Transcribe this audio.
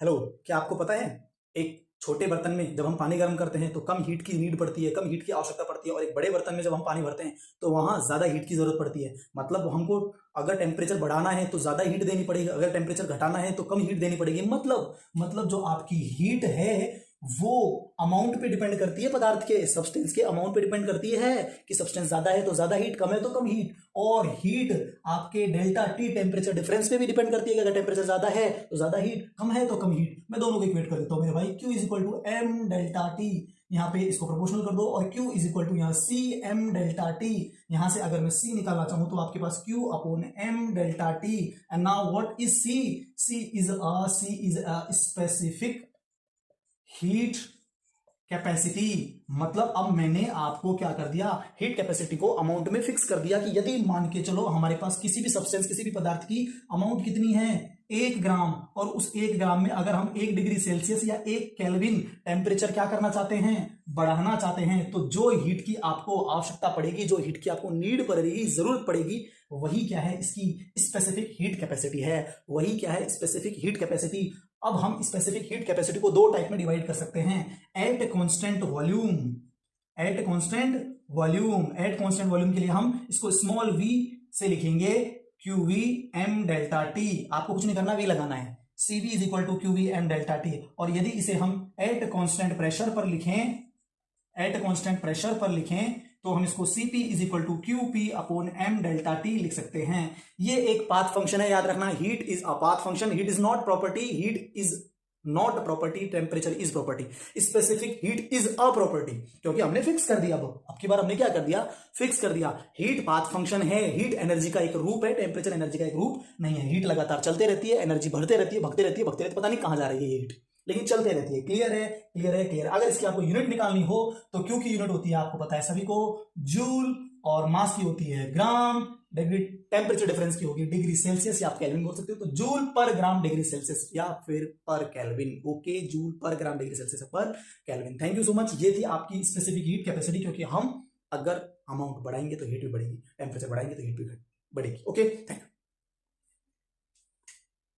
Hello, क्या आपको पता है एक छोटे बर्तन में जब हम पानी गर्म करते हैं तो कम हीट की नीड पड़ती है, कम हीट की आवश्यकता पड़ती है, और एक बड़े बर्तन में जब हम पानी भरते हैं तो वहां ज्यादा हीट की जरूरत पड़ती है। मतलब हमको अगर टेम्परेचर बढ़ाना है तो ज्यादा हीट देनी पड़ेगी, अगर टेम्परेचर घटाना है तो कम हीट देनी पड़ेगी। मतलब जो आपकी हीट है वो अमाउंट पे डिपेंड करती है, पदार्थ के सब्सटेंस के अमाउंट पे डिपेंड करती है कि सब्सटेंस ज्यादा है तो ज्यादा हीट, कम है तो कम हीट। और हीट आपके डेल्टा टी टेम्परेचर डिफरेंस पे भी डिपेंड करती है कि अगर टेम्परेचर ज्यादा है तो ज्यादा हीट, कम है तो कम हीट। मैं दोनों को इक्वेट कर देता हूं मेरे भाई, Q is equal to m delta t, यहाँ पे इसको प्रोपोर्शनल कर दो, और Q इज इक्वल टू यहाँ सी एम डेल्टा टी। यहां से अगर मैं C निकालना चाहूं तो आपके पास Q upon m delta t. And now what is C? C is a specific heat capacity. मतलब अब मैंने आपको क्या कर दिया, हीट कैपेसिटी को अमाउंट में फिक्स कर दिया कि यदि मान के चलो हमारे पास किसी भी सब्सटेंस, किसी भी पदार्थ की अमाउंट कितनी है, 1 ग्राम, और उस 1 ग्राम में अगर हम 1 डिग्री सेल्सियस या 1 केल्विन टेम्परेचर क्या करना चाहते हैं, बढ़ाना चाहते हैं, तो जो हीट की आपको आवश्यकता पड़ेगी, जो हीट की आपको नीड पड़ेगी, जरूरत पड़ेगी, वही क्या है, इसकी स्पेसिफिक हीट कैपेसिटी है। वही क्या है, स्पेसिफिक हीट कैपेसिटी। अब हम स्पेसिफिक हीट कैपेसिटी को दो टाइप में डिवाइड कर सकते हैं, at constant volume. At constant volume के लिए हम इसको स्मॉल v से लिखेंगे, Q V M delta T. आपको कुछ नहीं करना, v लगाना है, C V is equal to Q V M delta T. और यदि इसे हम एट कांस्टेंट प्रेशर पर लिखें तो हम इसको Cp is equal to Q p upon m delta t लिख सकते हैं। ये एक पाथ फंक्शन है, याद रखना, heat is a path function, heat is not property, heat is not property, temperature is property, specific heat is a property, क्योंकि हमने फिक्स कर दिया। अब की बार हमने क्या कर दिया, फिक्स कर दिया। हीट पाथ फंक्शन है, हीट एनर्जी का एक रूप है, टेम्परेचर एनर्जी का एक रूप नहीं है। हीट लगातार चलते रहती है, एनर्जी बढ़ते रहती है, भगते रहती है, पता नहीं कहां जा रही है हीट, लेकिन चलते रहती है। क्लियर है, क्लियर है, क्लियर। अगर इसकी आपको यूनिट निकालनी हो तो क्यू की यूनिट होती है, आपको पता है सभी को, जूल, और मास की होती है ग्राम, डिग्री टेम्परेचर डिफरेंस की होगी डिग्री सेल्सियस, या आप केल्विन बोल सकते हो, तो जूल पर ग्राम डिग्री सेल्सियस या फिर पर केल्विन। ओके, जूल पर ग्राम डिग्री सेल्सियस पर kelvin. Thank you so much. ये थी आपकी स्पेसिफिक हीट कैपेसिटी, क्योंकि हम अगर अमाउंट बढ़ाएंगे तो हीट भी बढ़ेगी, टेम्परेचर बढ़ाएंगे तो हीट भी बढ़ेगी। Okay, thank you.